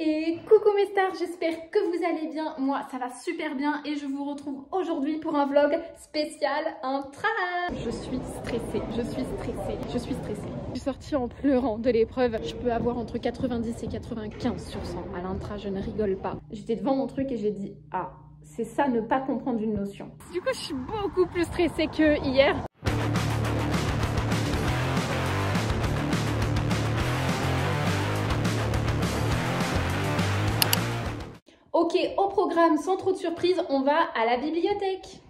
Et coucou mes stars, j'espère que vous allez bien. Moi ça va super bien et je vous retrouve aujourd'hui pour un vlog spécial intra. Je suis stressée. Je suis sortie en pleurant de l'épreuve. Je peux avoir entre 90 et 95 sur 100 à l'intra, je ne rigole pas. J'étais devant mon truc et j'ai dit ah, c'est ça ne pas comprendre une notion. Du coup je suis beaucoup plus stressée que hier. Ok, au programme, sans trop de surprise, on va à la bibliothèque.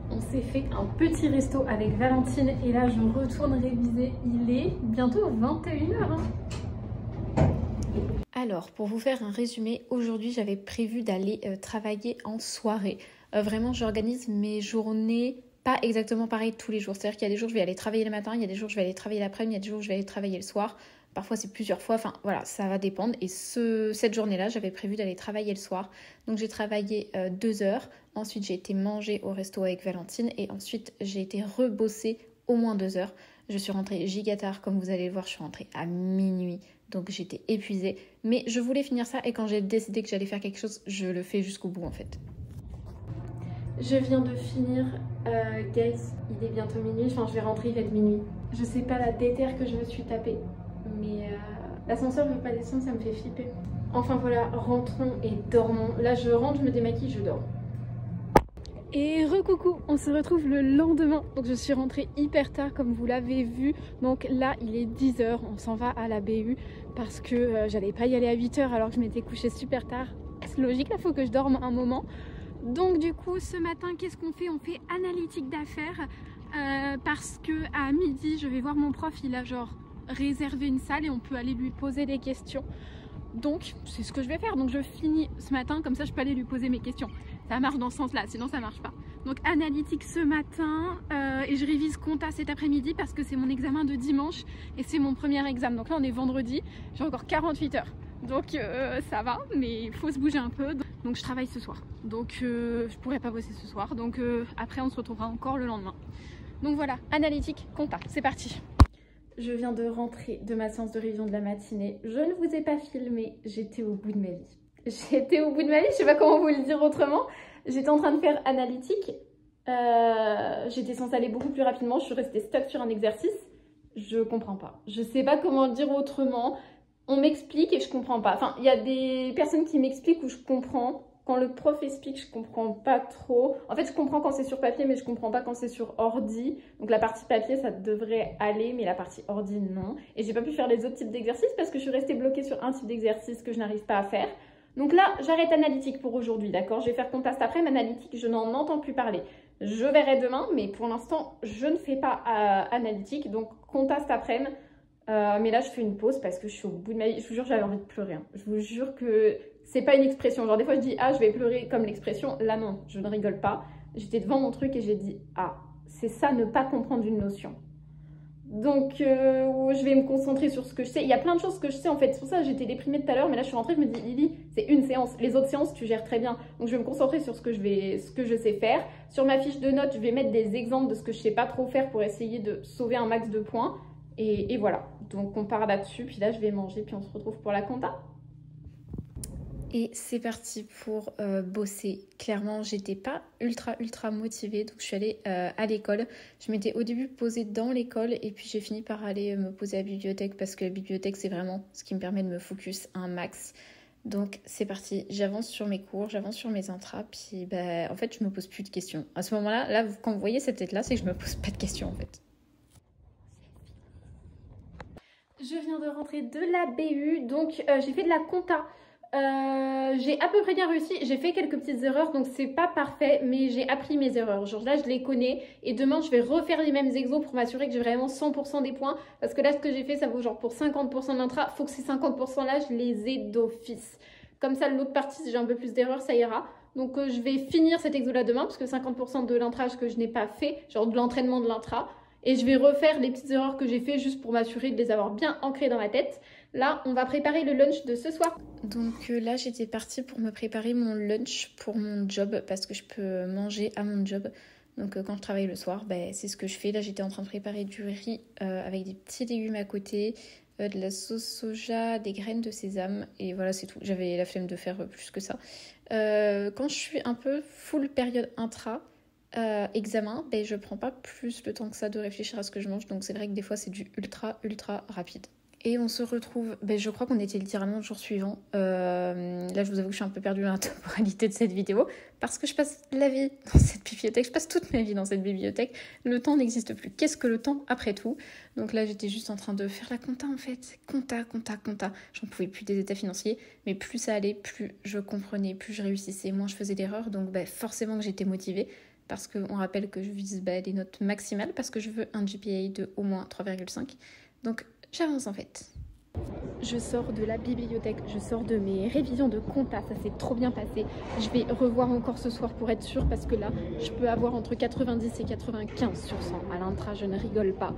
On s'est fait un petit resto avec Valentine et là je retourne réviser. Il est bientôt 21 h. Alors, pour vous faire un résumé, aujourd'hui j'avais prévu d'aller travailler en soirée. Vraiment, j'organise mes journées pas exactement pareil tous les jours. C'est-à-dire qu'il y a des jours je vais aller travailler le matin, il y a des jours je vais aller travailler l'après-midi, il y a des jours je vais aller travailler le soir. Parfois c'est plusieurs fois, enfin voilà, ça va dépendre. Et cette journée-là, j'avais prévu d'aller travailler le soir. Donc j'ai travaillé 2 heures. Ensuite j'ai été manger au resto avec Valentine. Et ensuite j'ai été rebosser au moins 2 heures. Je suis rentrée giga tard, comme vous allez le voir, je suis rentrée à minuit. Donc j'étais épuisée. Mais je voulais finir ça et quand j'ai décidé que j'allais faire quelque chose, je le fais jusqu'au bout en fait. Je viens de finir, guys, il est bientôt minuit, enfin je vais rentrer, il va être minuit. Je sais pas la déterre que je me suis tapée. Mais l'ascenseur veut pas descendre, ça me fait flipper. Enfin voilà, rentrons et dormons. Là je rentre, je me démaquille, je dors. Et recoucou, on se retrouve le lendemain. Donc je suis rentrée hyper tard comme vous l'avez vu. Donc là il est 10 h, on s'en va à la BU parce que j'allais pas y aller à 8 h alors que je m'étais couchée super tard. C'est logique, là faut que je dorme un moment. Donc du coup ce matin qu'est-ce qu'on fait? On fait analytique d'affaires parce que à midi je vais voir mon prof, il a genre réserver une salle et on peut aller lui poser des questions. Donc c'est ce que je vais faire. Donc je finis ce matin, comme ça je peux aller lui poser mes questions. Ça marche dans ce sens là, sinon ça marche pas. Donc analytique ce matin et je révise compta cet après-midi parce que c'est mon examen de dimanche et c'est mon premier examen. Donc là on est vendredi, j'ai encore 48 heures. Donc ça va, mais il faut se bouger un peu. Donc je travaille ce soir. Donc je pourrais pas bosser ce soir. Donc après on se retrouvera encore le lendemain. Donc voilà, analytique, compta, c'est parti. Je viens de rentrer de ma séance de révision de la matinée. Je ne vous ai pas filmé, j'étais au bout de ma vie. J'étais au bout de ma vie, je sais pas comment vous le dire autrement. J'étais en train de faire analytique. J'étais censée aller beaucoup plus rapidement, je suis restée stuck sur un exercice. Je comprends pas. Je sais pas comment le dire autrement. On m'explique et je comprends pas. Enfin, il y a des personnes qui m'expliquent où je comprends. Quand le prof explique, je comprends pas trop. En fait, je comprends quand c'est sur papier, mais je comprends pas quand c'est sur ordi. Donc la partie papier, ça devrait aller, mais la partie ordi, non. Et j'ai pas pu faire les autres types d'exercices parce que je suis restée bloquée sur un type d'exercice que je n'arrive pas à faire. Donc là, j'arrête analytique pour aujourd'hui, d'accord? Je vais faire compta cet après-midi, analytique, je n'en entends plus parler. Je verrai demain, mais pour l'instant, je ne fais pas analytique. Donc compta cet après-midi. Mais là je fais une pause parce que je suis au bout de ma vie. Je vous jure j'avais envie de pleurer. Hein. Je vous jure que c'est pas une expression. Genre des fois je dis ah je vais pleurer comme l'expression. Là non, je ne rigole pas. J'étais devant mon truc et j'ai dit ah c'est ça ne pas comprendre une notion. Donc je vais me concentrer sur ce que je sais. Il y a plein de choses que je sais en fait. C'est pour ça que j'étais déprimée tout à l'heure. Mais là je suis rentrée, je me dis Lily c'est une séance. Les autres séances tu gères très bien. Donc je vais me concentrer sur ce que je sais faire. Sur ma fiche de notes je vais mettre des exemples de ce que je sais pas trop faire pour essayer de sauver un max de points. Et voilà, donc on part là-dessus, puis là je vais manger, puis on se retrouve pour la compta. Et c'est parti pour bosser. Clairement, j'étais pas ultra motivée, donc je suis allée à l'école. Je m'étais au début posée dans l'école et puis j'ai fini par aller me poser à la bibliothèque parce que la bibliothèque c'est vraiment ce qui me permet de me focus un max. Donc c'est parti, j'avance sur mes cours, j'avance sur mes intras, puis bah, en fait je me pose plus de questions. À ce moment-là, là, quand vous voyez cette tête-là, c'est que je me pose pas de questions en fait. Je viens de rentrer de la BU, donc j'ai fait de la compta. J'ai à peu près bien réussi, j'ai fait quelques petites erreurs, donc c'est pas parfait, mais j'ai appris mes erreurs. Genre là, je les connais et demain, je vais refaire les mêmes exos pour m'assurer que j'ai vraiment 100% des points. Parce que là, ce que j'ai fait, ça vaut genre pour 50% de l'intra. Faut que ces 50% là, je les ai d'office. Comme ça, l'autre partie, si j'ai un peu plus d'erreurs, ça ira. Donc je vais finir cet exo là demain, parce que 50% de l'intra que je n'ai pas fait, genre de l'entraînement de l'intra. Et je vais refaire les petites erreurs que j'ai fait juste pour m'assurer de les avoir bien ancrées dans ma tête. Là, on va préparer le lunch de ce soir. Donc là, j'étais partie pour me préparer mon lunch pour mon job parce que je peux manger à mon job. Donc quand je travaille le soir, c'est ce que je fais. Là, j'étais en train de préparer du riz avec des petits légumes à côté, de la sauce soja, des graines de sésame et voilà c'est tout. J'avais la flemme de faire plus que ça. Quand je suis un peu full période intra examen, ben je prends pas plus le temps que ça de réfléchir à ce que je mange, donc c'est vrai que des fois c'est du ultra rapide. Et on se retrouve, ben je crois qu'on était littéralement le jour suivant. Là je vous avoue que je suis un peu perdue dans la temporalité de cette vidéo parce que je passe la vie dans cette bibliothèque, je passe toute ma vie dans cette bibliothèque. Le temps n'existe plus. Qu'est-ce que le temps après tout? Donc là j'étais juste en train de faire la compta en fait. Compta. J'en pouvais plus des états financiers, mais plus ça allait, plus je comprenais, plus je réussissais, moins je faisais d'erreurs. Donc ben, forcément que j'étais motivée. Parce qu'on rappelle que je vise les notes maximales parce que je veux un GPA de au moins 3,5. Donc j'avance en fait. Je sors de la bibliothèque, je sors de mes révisions de compta, ça s'est trop bien passé. Je vais revoir encore ce soir pour être sûre parce que là, je peux avoir entre 90 et 95 sur 100. À l'intra, je ne rigole pas,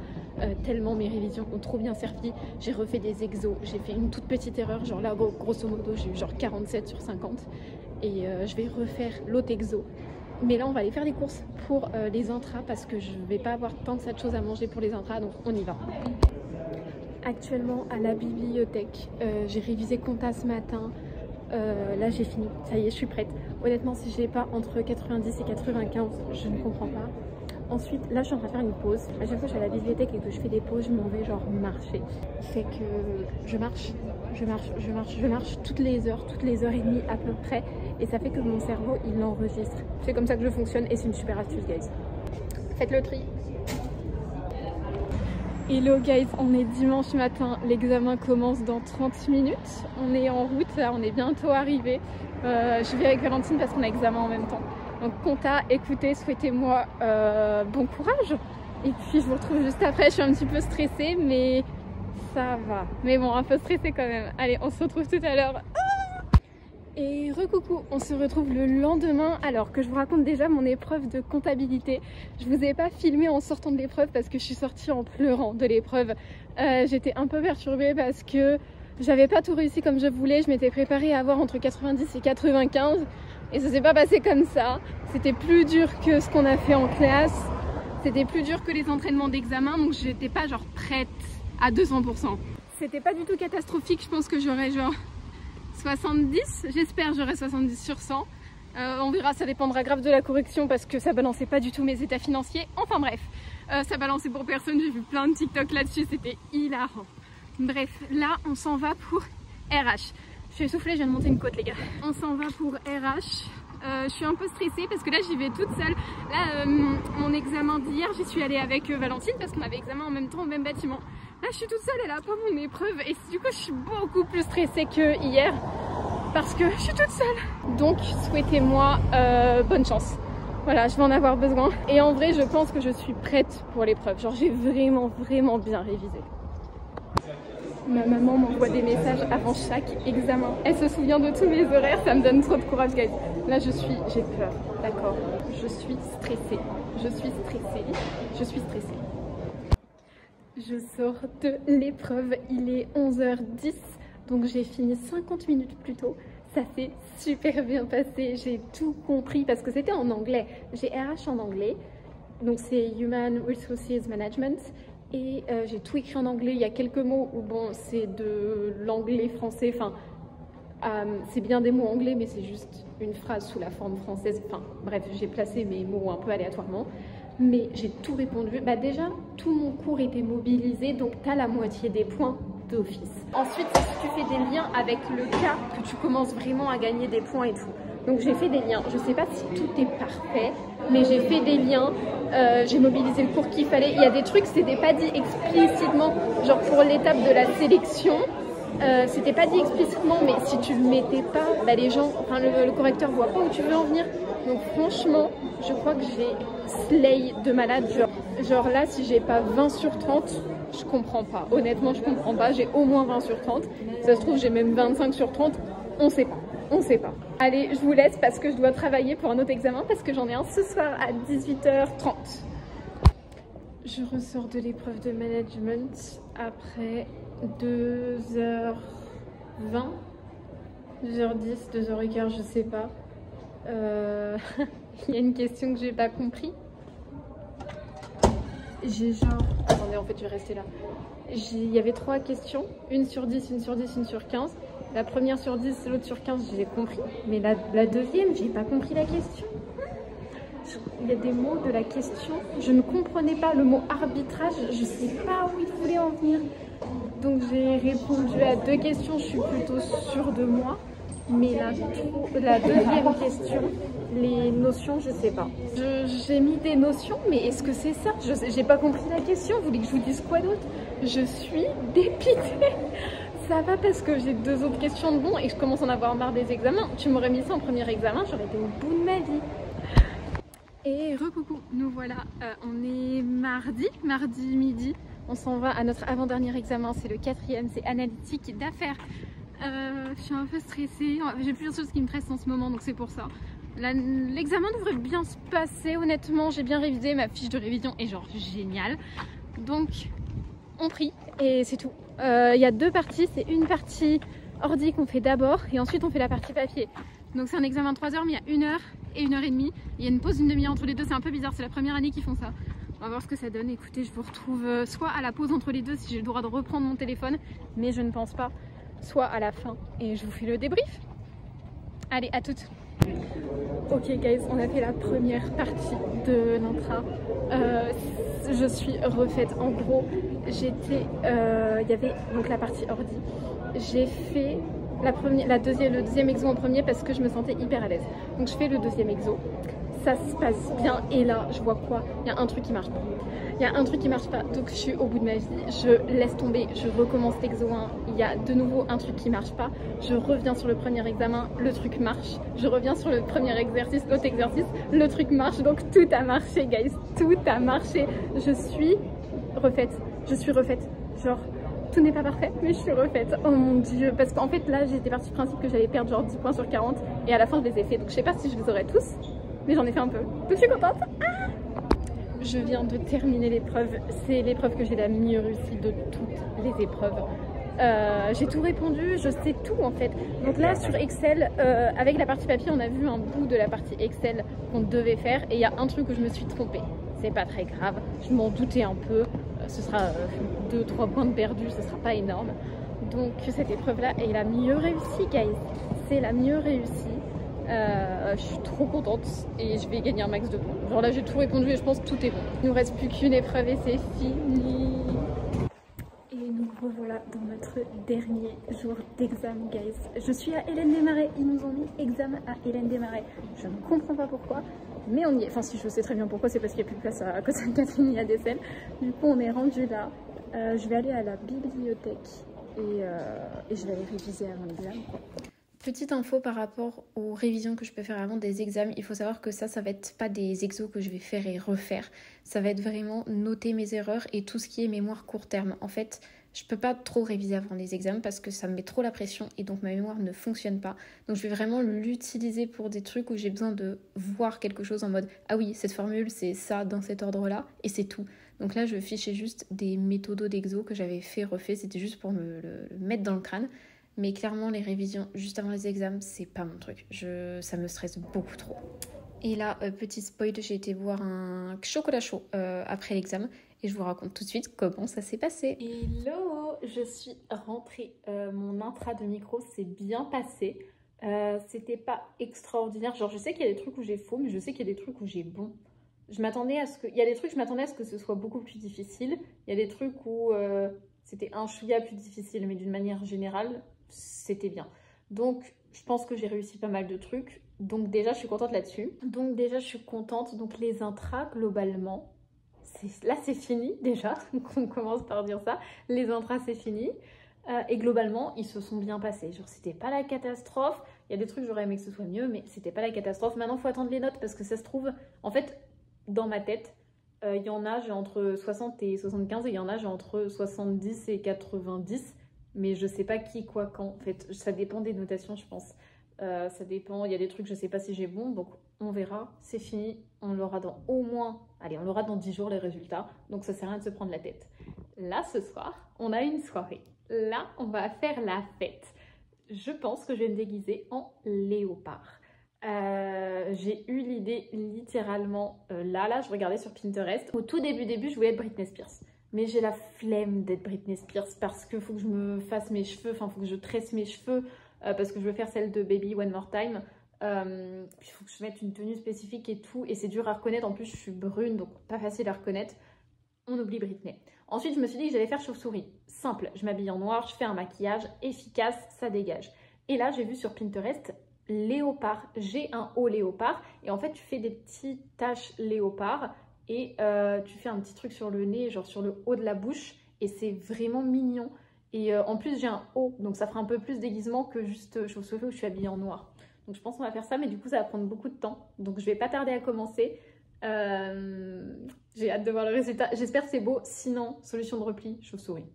tellement mes révisions ont trop bien servi. J'ai refait des exos, j'ai fait une toute petite erreur, genre là, grosso modo, j'ai eu genre 47 sur 50. Et je vais refaire l'autre exo. Mais là, on va aller faire des courses pour les intras parce que je ne vais pas avoir tant de cette chose à manger pour les intras, donc on y va. Actuellement à la bibliothèque, j'ai révisé compta ce matin. Là, j'ai fini. Ça y est, je suis prête. Honnêtement, si je n'ai pas entre 90 et 95, je ne comprends pas. Ensuite, là, je suis en train de faire une pause. À chaque fois que je suis à la bibliothèque et que je fais des pauses, je m'en vais genre marcher. Fait que je marche toutes les heures et demie à peu près. Et ça fait que mon cerveau, il l'enregistre. C'est comme ça que je fonctionne et c'est une super astuce, guys. Faites le tri. Hello guys, on est dimanche matin, l'examen commence dans 30 minutes. On est en route, là, on est bientôt arrivé. Je vais avec Valentine parce qu'on a examen en même temps. Donc compta, écoutez, souhaitez-moi bon courage. Et puis je vous retrouve juste après, je suis un petit peu stressée mais ça va. Mais bon, un peu stressée quand même. Allez, on se retrouve tout à l'heure. Et recoucou, on se retrouve le lendemain. Alors que je vous raconte déjà mon épreuve de comptabilité. Je vous ai pas filmé en sortant de l'épreuve parce que je suis sortie en pleurant de l'épreuve. J'étais un peu perturbée parce que j'avais pas tout réussi comme je voulais. Je m'étais préparée à avoir entre 90 et 95 et ça s'est pas passé comme ça. C'était plus dur que ce qu'on a fait en classe. C'était plus dur que les entraînements d'examen, donc j'étais pas genre prête à 200%. C'était pas du tout catastrophique, je pense que j'aurais genre 70, j'espère j'aurai 70 sur 100. On verra, ça dépendra grave de la correction parce que ça balançait pas du tout mes états financiers. Enfin bref, ça balançait pour personne, j'ai vu plein de TikTok là-dessus, c'était hilarant. Bref, là on s'en va pour RH. Je suis essoufflée, je viens de monter une côte les gars. On s'en va pour RH. Je suis un peu stressée parce que là j'y vais toute seule. Là mon examen d'hier, j'y suis allée avec Valentine parce qu'on avait examen en même temps au même bâtiment. Là je suis toute seule, elle a pas mon épreuve et du coup je suis beaucoup plus stressée que hier parce que je suis toute seule. Donc souhaitez-moi bonne chance. Voilà, je vais en avoir besoin. Et en vrai je pense que je suis prête pour l'épreuve. Genre j'ai vraiment bien révisé. Ma maman m'envoie des messages avant chaque examen. Elle se souvient de tous mes horaires, ça me donne trop de courage guys. Là j'ai peur, d'accord. Je suis stressée. Je sors de l'épreuve, il est 11h10, donc j'ai fini 50 minutes plus tôt. Ça s'est super bien passé, j'ai tout compris parce que c'était en anglais. J'ai RH en anglais, donc c'est Human Resources Management. Et j'ai tout écrit en anglais, il y a quelques mots où bon c'est de l'anglais français, enfin c'est bien des mots anglais mais c'est juste une phrase sous la forme française, enfin bref j'ai placé mes mots un peu aléatoirement. Mais j'ai tout répondu, bah déjà tout mon cours était mobilisé donc t'as la moitié des points d'office. Ensuite si tu fais des liens avec le cas que tu commences vraiment à gagner des points et tout. Donc j'ai fait des liens, je sais pas si tout est parfait, mais j'ai fait des liens, j'ai mobilisé le cours qu'il fallait. Il y a des trucs, c'était pas dit explicitement, genre pour l'étape de la sélection, c'était pas dit explicitement, mais si tu le mettais pas, bah les gens, enfin le correcteur voit pas où tu veux en venir. Donc franchement, je crois que j'ai slay de malade, genre là si j'ai pas 20 sur 30, je comprends pas, honnêtement je comprends pas, j'ai au moins 20 sur 30, ça se trouve j'ai même 25 sur 30, on sait pas. On sait pas. Allez, je vous laisse parce que je dois travailler pour un autre examen parce que j'en ai un ce soir à 18h30. Je ressors de l'épreuve de management après 2h20, 2h10, 2h15, je sais pas. Il y a une question que j'ai pas compris. J'ai genre... Attendez, en fait, je vais rester là. Il y avait 3 questions, une sur 10, une sur 10, une sur 15. La première sur 10, l'autre sur 15, j'ai compris. Mais la deuxième, j'ai pas compris la question. Il y a des mots de la question, je ne comprenais pas le mot arbitrage, je sais pas où il voulait en venir. Donc j'ai répondu à 2 questions, je suis plutôt sûre de moi. Mais la deuxième question, les notions, je sais pas. J'ai mis des notions, mais est-ce que c'est ça? J'ai pas compris la question, vous voulez que je vous dise quoi d'autre? Je suis dépitée. Ça va parce que j'ai 2 autres questions de bon et que je commence à en avoir marre des examens. Tu m'aurais mis ça en premier examen, j'aurais été au bout de ma vie. Et recoucou, nous voilà, on est mardi midi. On s'en va à notre avant-dernier examen, c'est le 4e, c'est analytique d'affaires. Je suis un peu stressée, j'ai plusieurs choses qui me pressent en ce moment, donc c'est pour ça. L'examen devrait bien se passer, honnêtement, j'ai bien révisé, ma fiche de révision est genre géniale. Donc, on prie et c'est tout. Il y a 2 parties, c'est une partie ordi qu'on fait d'abord et ensuite on fait la partie papier. Donc c'est un examen de 3 heures, mais il y a 1 heure et 1h30. Il y a une pause d'une demi-heure entre les deux, c'est un peu bizarre, c'est la première année qu'ils font ça. On va voir ce que ça donne. Écoutez, je vous retrouve soit à la pause entre les deux si j'ai le droit de reprendre mon téléphone, mais je ne pense pas, soit à la fin et je vous fais le débrief. Allez, à toutes. Ok guys, on a fait la première partie de l'intra. Je suis refaite. En gros, il y avait donc la partie ordi. J'ai fait le deuxième exo en premier parce que je me sentais hyper à l'aise. Donc je fais le deuxième exo. Ça se passe bien et là, je vois quoi? Il y a un truc qui marche pas. Il y a un truc qui marche pas, donc je suis au bout de ma vie. Je laisse tomber, je recommence l'exo 1. Il y a de nouveau un truc qui marche pas. Je reviens sur le premier examen, le truc marche. Je reviens sur le premier exercice, l'autre exercice, le truc marche. Donc tout a marché, guys. Tout a marché. Je suis refaite. Je suis refaite. Genre, tout n'est pas parfait, mais je suis refaite. Oh mon dieu. Parce qu'en fait, là, j'étais partie du principe que j'allais perdre genre 10 points sur 40. Et à la fin, je les ai fait. Donc je sais pas si je les aurai tous, mais j'en ai fait un peu. Donc je suis contente. Je viens de terminer l'épreuve. C'est l'épreuve que j'ai la mieux réussie de toutes les épreuves. J'ai tout répondu, je sais tout en fait. Donc là sur Excel, avec la partie papier, on a vu un bout de la partie Excel qu'on devait faire et il y a un truc où je me suis trompée. C'est pas très grave, je m'en doutais un peu. Ce sera 2-3 points de perdu, ce sera pas énorme. Donc cette épreuve-là est la mieux réussie, guys. C'est la mieux réussie. Je suis trop contente et je vais gagner un max de points. Genre là j'ai tout répondu et je pense que tout est bon. Il nous reste plus qu'une épreuve et c'est fini. Et nous revoilà dans notre dernier jour d'examen, guys. Je suis à Hélène Desmarais, ils nous ont mis examen à Hélène Desmarais. Je ne comprends pas pourquoi, mais on y est. Enfin si, je sais très bien pourquoi, c'est parce qu'il n'y a plus de place à côté de Catherine, il y a des scènes. Du coup on est rendu là. Je vais aller à la bibliothèque et je vais aller réviser avant l'examen. Petite info par rapport aux révisions que je peux faire avant des examens, il faut savoir que ça va être pas des exos que je vais faire et refaire, ça va être vraiment noter mes erreurs et tout ce qui est mémoire court terme. En fait, je peux pas trop réviser avant les examens parce que ça me met trop la pression et donc ma mémoire ne fonctionne pas. Donc je vais vraiment l'utiliser pour des trucs où j'ai besoin de voir quelque chose en mode ah oui, cette formule c'est ça dans cet ordre-là et c'est tout. Donc là je fichais juste des méthodos d'exo que j'avais refait, c'était juste pour me le mettre dans le crâne. Mais clairement, les révisions juste avant les examens, c'est pas mon truc. Ça me stresse beaucoup trop. Et là, petit spoil, j'ai été boire un chocolat chaud après l'examen. Et je vous raconte tout de suite comment ça s'est passé. Hello, je suis rentrée. Mon intra de micro s'est bien passé. C'était pas extraordinaire. Genre, je sais qu'il y a des trucs où j'ai faux, mais je sais qu'il y a des trucs où j'ai bon. Il y a des trucs, je m'attendais à ce que ce soit beaucoup plus difficile. Il y a des trucs où c'était un chouïa plus difficile, mais d'une manière générale, c'était bien. Donc, je pense que j'ai réussi pas mal de trucs. Donc déjà, je suis contente là-dessus. Donc les intras, globalement, là, c'est fini déjà. Donc, on commence par dire ça. Les intras, c'est fini. Et globalement, ils se sont bien passés. Genre, c'était pas la catastrophe. Il y a des trucs, j'aurais aimé que ce soit mieux, mais c'était pas la catastrophe. Maintenant, il faut attendre les notes parce que ça se trouve... En fait, dans ma tête, il y en a, j'ai entre 60 et 75 et il y en a, j'ai entre 70 et 90. Mais je sais pas qui, quoi, quand. En fait, ça dépend des notations, je pense. Ça dépend, il y a des trucs, je sais pas si j'ai bon, donc on verra. C'est fini, on l'aura dans au moins... Allez, on l'aura dans 10 jours, les résultats. Donc ça sert à rien de se prendre la tête. Là, ce soir, on a une soirée. Là, on va faire la fête. Je pense que je vais me déguiser en léopard. J'ai eu l'idée littéralement là, je regardais sur Pinterest. Au tout début, je voulais être Britney Spears. Mais j'ai la flemme d'être Britney Spears parce qu'il faut que je me fasse mes cheveux, enfin, il faut que je tresse mes cheveux parce que je veux faire celle de Baby One More Time. Puis il faut que je mette une tenue spécifique et tout. Et c'est dur à reconnaître. En plus, je suis brune, donc pas facile à reconnaître. On oublie Britney. Ensuite, je me suis dit que j'allais faire chauve-souris. Simple, je m'habille en noir, je fais un maquillage efficace, ça dégage. Et là, j'ai vu sur Pinterest léopard. J'ai un haut léopard. Et en fait, tu fais des petites taches léopard. Et tu fais un petit truc sur le nez, genre sur le haut de la bouche. Et c'est vraiment mignon. Et en plus, j'ai un haut. Donc, ça fera un peu plus déguisement que juste chauve-souris où je suis habillée en noir. Donc, je pense qu'on va faire ça. Mais du coup, ça va prendre beaucoup de temps. Donc, je vais pas tarder à commencer. J'ai hâte de voir le résultat. J'espère que c'est beau. Sinon, solution de repli, chauve-souris.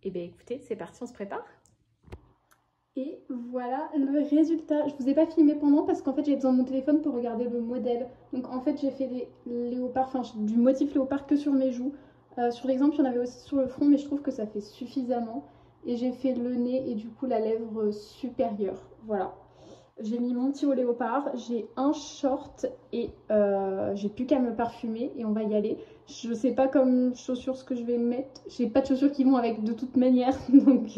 Et bien, écoutez, c'est parti, on se prépare. Et voilà le résultat. Je vous ai pas filmé pendant parce qu'en fait j'ai besoin de mon téléphone pour regarder le modèle. Donc en fait j'ai fait des léopards, enfin du motif léopard que sur mes joues. Sur l'exemple il y en avait aussi sur le front mais je trouve que ça fait suffisamment. Et j'ai fait le nez et du coup la lèvre supérieure. Voilà. J'ai mis mon petit haut léopard, j'ai un short et j'ai plus qu'à me parfumer et on va y aller. Je sais pas comme chaussures ce que je vais mettre. J'ai pas de chaussures qui vont avec de toute manière. Donc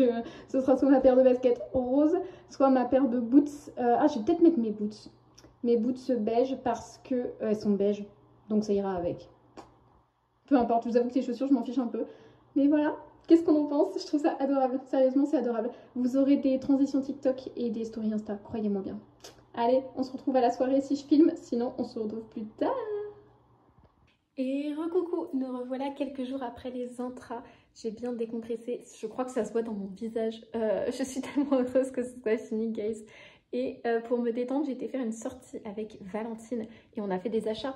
ce sera soit ma paire de baskets rose, soit ma paire de boots. Je vais peut-être mettre mes boots. Mes boots beige parce que elles sont beige. Donc ça ira avec. Peu importe, je vous avoue que les chaussures je m'en fiche un peu. Mais voilà. Qu'est-ce qu'on en pense? Je trouve ça adorable. Sérieusement, c'est adorable. Vous aurez des transitions TikTok et des stories Insta, croyez-moi bien. Allez, on se retrouve à la soirée si je filme. Sinon, on se retrouve plus tard. Et recoucou, nous revoilà quelques jours après les intras. J'ai bien décompressé. Je crois que ça se voit dans mon visage. Je suis tellement heureuse que ce soit fini, guys. Et pour me détendre, j'ai été faire une sortie avec Valentine et on a fait des achats.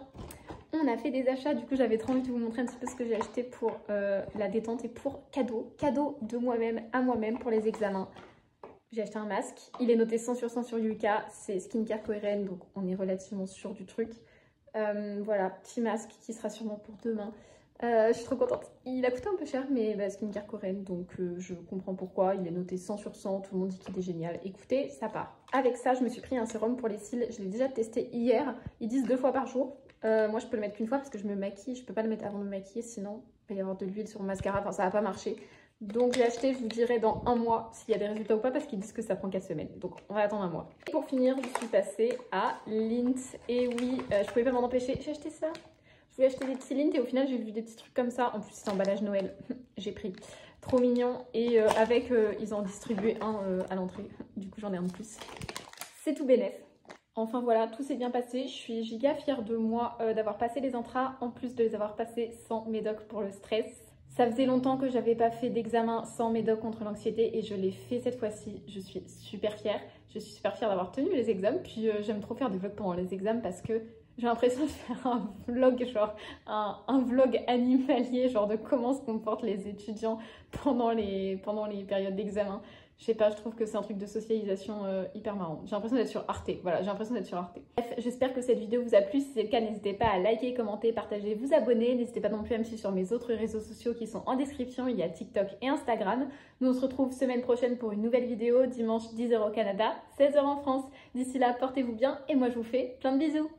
Du coup j'avais trop envie de vous montrer un petit peu ce que j'ai acheté pour la détente et pour cadeau de moi-même à moi-même pour les examens. J'ai acheté un masque, il est noté 100 sur 100 sur Yuka, c'est Skincare Coréenne donc on est relativement sûr du truc. Voilà, petit masque qui sera sûrement pour demain. Je suis trop contente. Il a coûté un peu cher mais Skincare Coréenne donc je comprends pourquoi. Il est noté 100 sur 100, tout le monde dit qu'il est génial. Écoutez, ça part. Avec ça, je me suis pris un sérum pour les cils. Je l'ai déjà testé hier. Ils disent 2 fois par jour. Moi, je peux le mettre qu'une fois parce que je me maquille. Je peux pas le mettre avant de me maquiller, sinon il va y avoir de l'huile sur mon mascara. Enfin, ça va pas marcher. Donc, j'ai acheté, je vous dirai dans un mois s'il y a des résultats ou pas parce qu'ils disent que ça prend 4 semaines. Donc, on va attendre un mois. Et pour finir, je suis passée à Lindt. Et oui, je pouvais pas m'en empêcher. J'ai acheté ça. Je voulais acheter des petits Lindt et au final, j'ai vu des petits trucs comme ça. En plus, c'est emballage Noël. J'ai pris. Trop mignon. Et ils en ont distribué un à l'entrée. Du coup, j'en ai un de plus. C'est tout bénef. Enfin voilà, tout s'est bien passé. Je suis giga fière de moi d'avoir passé les intras, en plus de les avoir passés sans médoc pour le stress. Ça faisait longtemps que j'avais pas fait d'examen sans médoc contre l'anxiété et je l'ai fait cette fois-ci. Je suis super fière. Je suis super fière d'avoir tenu les examens. Puis j'aime trop faire des vlogs pendant les examens parce que j'ai l'impression de faire un vlog, genre un vlog animalier, genre de comment se comportent les étudiants pendant les périodes d'examen. Je sais pas, je trouve que c'est un truc de socialisation hyper marrant. J'ai l'impression d'être sur Arte. Voilà, j'ai l'impression d'être sur Arte. Bref, j'espère que cette vidéo vous a plu. Si c'est le cas, n'hésitez pas à liker, commenter, partager, vous abonner. N'hésitez pas non plus à me suivre sur mes autres réseaux sociaux qui sont en description. Il y a TikTok et Instagram. Nous, on se retrouve semaine prochaine pour une nouvelle vidéo. Dimanche, 10h au Canada, 16h en France. D'ici là, portez-vous bien et moi, je vous fais plein de bisous.